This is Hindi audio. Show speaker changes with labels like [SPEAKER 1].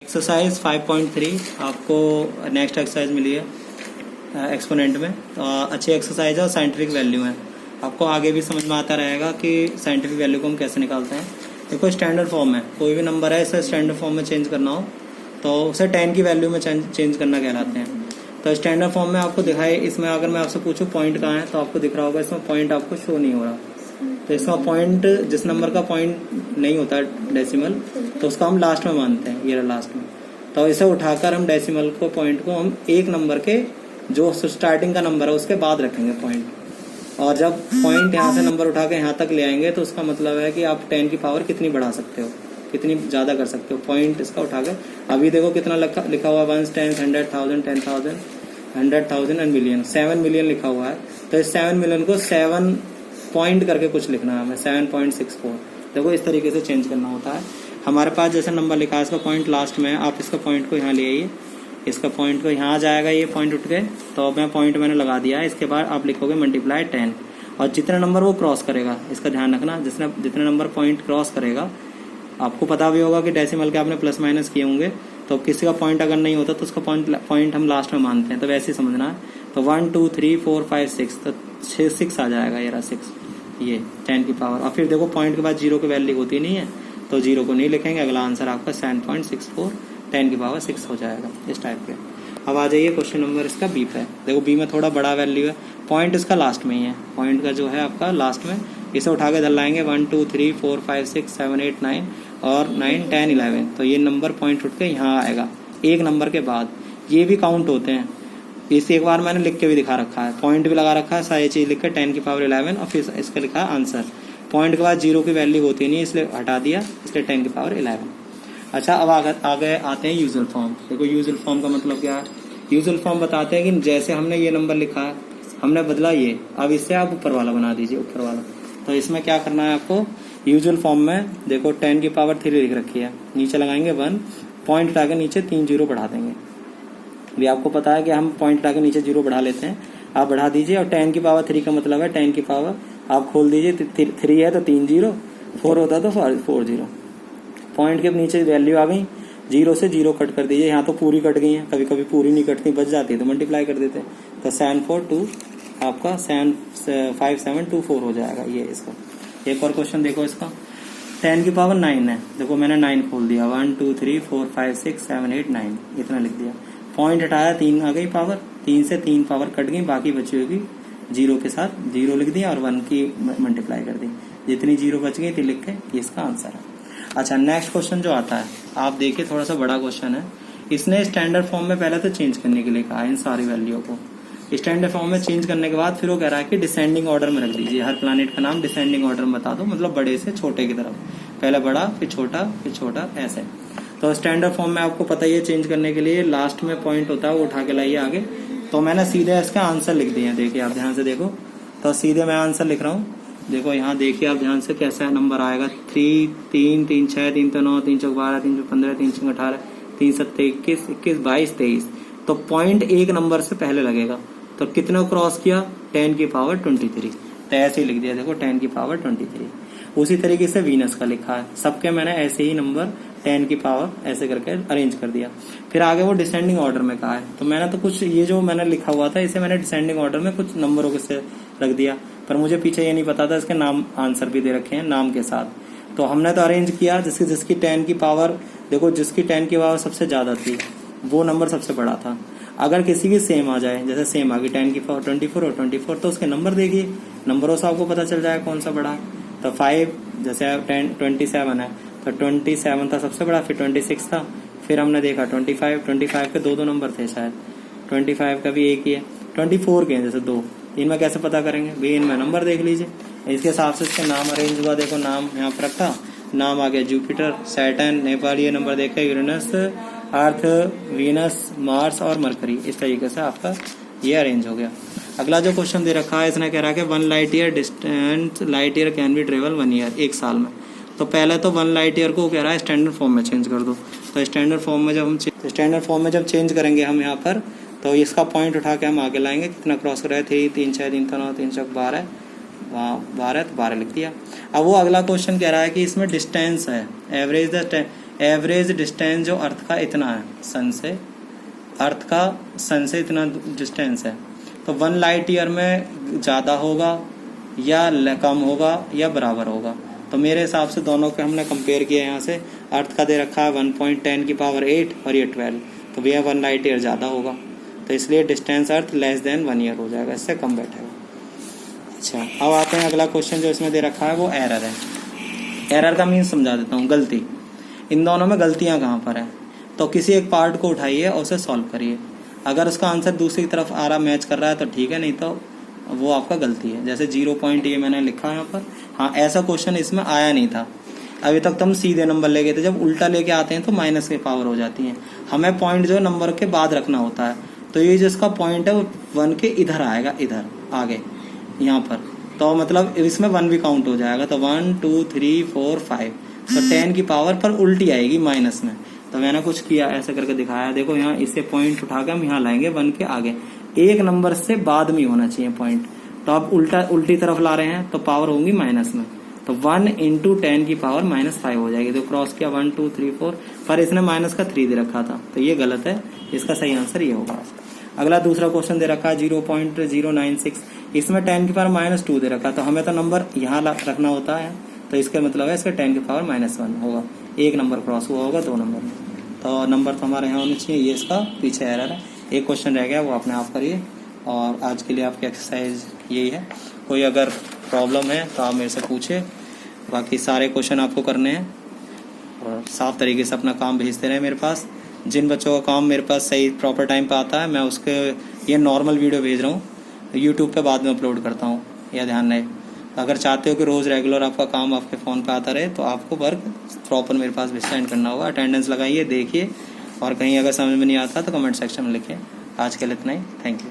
[SPEAKER 1] एक्सरसाइज 5.3 आपको नेक्स्ट एक्सरसाइज मिली है एक्सपोनेंट में। तो अच्छी एक्सरसाइज है और साइंटिफिक वैल्यू है। आपको आगे भी समझ में आता रहेगा कि साइंटिफिक वैल्यू को हम कैसे निकालते हैं। देखो स्टैंडर्ड फॉर्म है, कोई भी नंबर है इसे स्टैंडर्ड फॉर्म में चेंज करना हो तो उसे 10 की वैल्यू में चेंज करना कहलाते हैं। तो स्टैंडर्ड फॉर्म में आपको दिखाई, इसमें अगर मैं आपसे पूछूं पॉइंट कहाँ है तो आपको दिख रहा होगा, इसमें पॉइंट आपको शो नहीं हो रहा। तो इसका पॉइंट, जिस नंबर का पॉइंट नहीं होता डेसिमल तो उसका हम लास्ट में मानते हैं, ये लास्ट में। तो इसे उठाकर हम डेसिमल को, पॉइंट को हम एक नंबर के जो स्टार्टिंग का नंबर है उसके बाद रखेंगे पॉइंट। और जब पॉइंट यहाँ से नंबर उठा के यहाँ तक ले आएंगे तो उसका मतलब है कि आप 10 की पावर कितनी बढ़ा सकते हो, कितनी ज्यादा कर सकते हो। पॉइंट इसका उठा के अभी देखो कितना लिखा हुआ है, 1 10 100,000 10,000 100,000 एंड मिलियन, 7 मिलियन लिखा हुआ है। तो इस 7 मिलियन को 7 पॉइंट करके कुछ लिखना है हमें, 7.64। देखो इस तरीके से चेंज करना होता है। हमारे पास जैसे नंबर लिखा है इसका पॉइंट लास्ट में है, आप इसका पॉइंट को यहाँ ले आइए, इसका पॉइंट को यहाँ आ जाएगा, ये पॉइंट उठ गए तो मैं पॉइंट मैंने लगा दिया है। इसके बाद आप लिखोगे मल्टीप्लाई 10 और जितने नंबर वो क्रॉस करेगा, इसका ध्यान रखना, जितने नंबर पॉइंट क्रॉस करेगा, आपको पता भी होगा कि डेसिमल के आपने प्लस माइनस किए होंगे, तो किसी का पॉइंट अगर नहीं होता तो उसका पॉइंट हम लास्ट में मानते हैं, तो वैसे ही समझना है। तो 1 2 3 4 5 6, तो 6 आ जाएगा, ये रहा 6, ये 10 की पावर। और फिर देखो पॉइंट के बाद जीरो की वैल्यू होती नहीं है तो जीरो को नहीं लिखेंगे, अगला आंसर आपका 7.64 10 की पावर 6 हो जाएगा, इस टाइप के। अब आ जाइए क्वेश्चन नंबर इसका बी पे। देखो बी में थोड़ा बड़ा वैल्यू है, पॉइंट इसका लास्ट में ही है, पॉइंट का जो है आपका लास्ट में, इसे उठा के लाएंगे 1 2 3 4 5 6 7 8 9 और 9 10 11। तो ये नंबर पॉइंट उठ के यहाँ आएगा एक नंबर के बाद। ये भी काउंट होते हैं, इसे एक बार मैंने लिख के भी दिखा रखा है, पॉइंट भी लगा रखा है, सारी चीज लिख के 10 की पावर 11 और फिर इसका लिखा है आंसर। पॉइंट के बाद जीरो की वैल्यू होती नहीं इसलिए हटा दिया, इसलिए 10 की पावर 11। अच्छा, अब आगे आते हैं यूजुअल फॉर्म। देखो यूजुअल फॉर्म का मतलब क्या है। यूजुअल फॉर्म बताते हैं कि जैसे हमने ये नंबर लिखा है, हमने बदला ये, अब इससे आप ऊपर वाला बना दीजिए, ऊपर वाला। तो इसमें क्या करना है आपको, यूजुअल फॉर्म में देखो 10 की पावर 3 लिख रखी है, नीचे लगाएंगे 1, पॉइंट हटा के नीचे 3 जीरो बढ़ा देंगे। भी आपको पता है कि हम पॉइंट हटा के नीचे जीरो बढ़ा लेते हैं, आप बढ़ा दीजिए। और 10 की पावर 3 का मतलब है 10 की पावर आप खोल दीजिए, 3 है तो 3 जीरो, 4 होता तो 4 जीरो। पॉइंट के नीचे वैल्यू आ गई, जीरो से जीरो कट कर दीजिए, यहाँ तो पूरी कट गई है, कभी कभी पूरी नहीं कटती, बच जाती है तो मल्टीप्लाई कर देते हैं। तो 742 आपका 5724 हो जाएगा ये इसका। एक और क्वेश्चन देखो इसका, 10 की पावर 9 है, देखो मैंने 9 खोल दिया, 1 2 3 4 5 6 7 8 9 इतना लिख दिया। पॉइंट हटाया, 3 आ गई पावर, 3 से 3 पावर कट गई, बाकी बची होगी जीरो के साथ, जीरो लिख दिया और 1 की मल्टीप्लाई कर दी, जितनी जीरो बच गई थी लिख के, ये इसका आंसर है। अच्छा, नेक्स्ट क्वेश्चन जो आता है, आप देखिए थोड़ा सा बड़ा क्वेश्चन है। इसने स्टैंडर्ड फॉर्म में पहले तो चेंज करने के लिए कहा है इन सारी वैल्यू को। स्टैंडर्ड फॉर्म में चेंज करने के बाद फिर वो कह रहा है कि डिसेंडिंग ऑर्डर में रख दीजिए, हर प्लैनेट का नाम डिसेंडिंग ऑर्डर में बता दो, मतलब बड़े से छोटे की तरफ, पहले बड़ा फिर छोटा ऐसे। तो स्टैंडर्ड फॉर्म में आपको पता ही है, चेंज करने के लिए लास्ट में पॉइंट होता है वो उठा के लाइए आगे। तो मैंने सीधे इसका आंसर लिख दिया, देखिए आप ध्यान से देखो, तो सीधे मैं आंसर लिख रहा हूँ। देखो यहाँ देखिए आप ध्यान से कैसा नंबर आएगा, 3 3 3 6 3 तो 9 3 चौक 12 3 चौक 15 3 चौक 18 3 7 21 21 22 23। तो पॉइंट एक नंबर से पहले लगेगा, तो कितने क्रॉस किया, 10 की पावर 23। तो ऐसे ही लिख दिया, देखो 10 की पावर 23। उसी तरीके से वीनस का लिखा है, सबके मैंने ऐसे ही नंबर 10 की पावर ऐसे करके अरेंज कर दिया। फिर आगे वो डिसेंडिंग ऑर्डर में कहा है, तो मैंने तो कुछ ये जो मैंने लिखा हुआ था इसे मैंने डिसेंडिंग ऑर्डर में कुछ नंबरों के से रख दिया, पर मुझे पीछे ये नहीं पता था इसके नाम आंसर भी दे रखे हैं नाम के साथ। तो हमने तो अरेंज किया, जिसकी 10 की पावर, देखो जिसकी 10 की पावर सबसे ज्यादा थी वो नंबर सबसे बड़ा था। अगर किसी की सेम आ जाए, जैसे सेम आ गई 10 की पावर 24 और 24, तो उसके नंबर देखिए, नंबरों से आपको पता चल जाए कौन सा बड़ा है। तो 5 जैसे 27 है तो 27 था सबसे बड़ा, फिर 26 था, फिर हमने देखा 25 के दो नंबर थे शायद, 25 का भी एक ही है, 24 के जैसे 2, इनमें कैसे पता करेंगे भी, इनमें नंबर देख लीजिए, इसके हिसाब से इसके नाम अरेंज हुआ। देखो नाम यहाँ पर रखा, नाम आ गया जुपिटर, सैटर्न, नेपाल, ये नंबर देखा, यूरेनस, अर्थ, वीनस, मार्स और मरकरी, इस तरीके से आपका ये अरेंज हो गया। अगला जो क्वेश्चन दे रखा है, इसने कह रहा है कि 1 light year distance light year can be travel 1 year, 1 साल में। तो पहले तो 1 लाइट ईयर को कह रहा है स्टैंडर्ड फॉर्म में चेंज कर दो। तो स्टैंडर्ड फॉर्म में जब चेंज करेंगे हम यहाँ पर, तो इसका पॉइंट उठा के हम आगे लाएंगे, कितना क्रॉस कर रहे थे, 3 6 3 9 3 चौक 12, वहाँ 12 तो 12 लिख दिया। अब वो अगला क्वेश्चन कह रहा है कि इसमें डिस्टेंस है, एवरेज द एवरेज डिस्टेंस जो अर्थ का इतना है सन से, अर्थ का सन से इतना डिस्टेंस है, तो 1 लाइट ईयर में ज़्यादा होगा या कम होगा या बराबर होगा। तो मेरे हिसाब से दोनों के हमने कंपेयर किया यहाँ से। अर्थ का दे रखा है 1.10 की पावर 8 और ये 12, तो भैया 1 लाइट ईयर ज़्यादा होगा, तो इसलिए डिस्टेंस अर्थ लेस देन 1 ईयर हो जाएगा, इससे कम बैठेगा। अच्छा, अब आते हैं अगला क्वेश्चन जो इसमें दे रखा है वो एरर है। एरर का मीन समझा देता हूँ, गलती। इन दोनों में गलतियाँ कहाँ पर है, तो किसी एक पार्ट को उठाइए और उसे सॉल्व करिए। अगर उसका आंसर दूसरी तरफ आ रहा मैच कर रहा है तो ठीक है, नहीं तो वो आपका गलती है। जैसे 0 पॉइंट ये मैंने लिखा है यहाँ पर, हाँ ऐसा क्वेश्चन इसमें आया नहीं था। अभी तक तो हम सीधे नंबर ले गए थे, जब उल्टा लेके आते हैं तो माइनस की पावर हो जाती है। हमें पॉइंट जो नंबर के बाद रखना होता है, तो ये जिसका पॉइंट है वो 1 के इधर आएगा, इधर आगे यहाँ पर, तो मतलब इसमें 1 भी काउंट हो जाएगा। तो 1 2 3 4 5, तो 10 की पावर पर उल्टी आएगी माइनस में। तो मैंने कुछ किया, ऐसे करके दिखाया, देखो यहाँ इससे पॉइंट उठा के हम यहाँ लाएंगे 1 के आगे, एक नंबर से बाद में होना चाहिए पॉइंट। तो आप उल्टी तरफ ला रहे हैं तो पावर होंगी माइनस में, तो 1 × 10 की पावर -5 हो जाएगी। तो क्रॉस किया 1 2 3 4, पर इसने माइनस का 3 दे रखा था, तो ये गलत है, इसका सही आंसर ये होगा। अगला दूसरा क्वेश्चन दे रखा है 0.096, इसमें 10 की पावर -2 दे रखा, तो हमें तो नंबर यहाँ रखना होता है, तो इसका मतलब है इसका 10 की पावर -1 होगा, एक नंबर क्रॉस हुआ होगा 2 नंबर में, तो नंबर तो हमारे यहाँ होने चाहिए। ये इसका पीछे एरर है। एक क्वेश्चन रह गया, वो अपने आप करिए, और आज के लिए आपकी एक्सरसाइज यही है। कोई अगर प्रॉब्लम है तो आप मेरे से पूछे, बाकी सारे क्वेश्चन आपको करने हैं और साफ तरीके से अपना काम भेजते रहे मेरे पास। जिन बच्चों का काम मेरे पास सही प्रॉपर टाइम पे आता है, मैं उसके ये नॉर्मल वीडियो भेज रहा हूँ, यूट्यूब पे बाद में अपलोड करता हूँ, यह ध्यान रहे। अगर चाहते हो कि रोज़ रेगुलर आपका काम आपके फ़ोन पे आता रहे, तो आपको वर्क प्रॉपर मेरे पास भी सेंड करना होगा। अटेंडेंस लगाइए, देखिए, और कहीं अगर समझ में नहीं आता तो कमेंट सेक्शन में लिखिए। आज के लिए इतना ही, थैंक यू।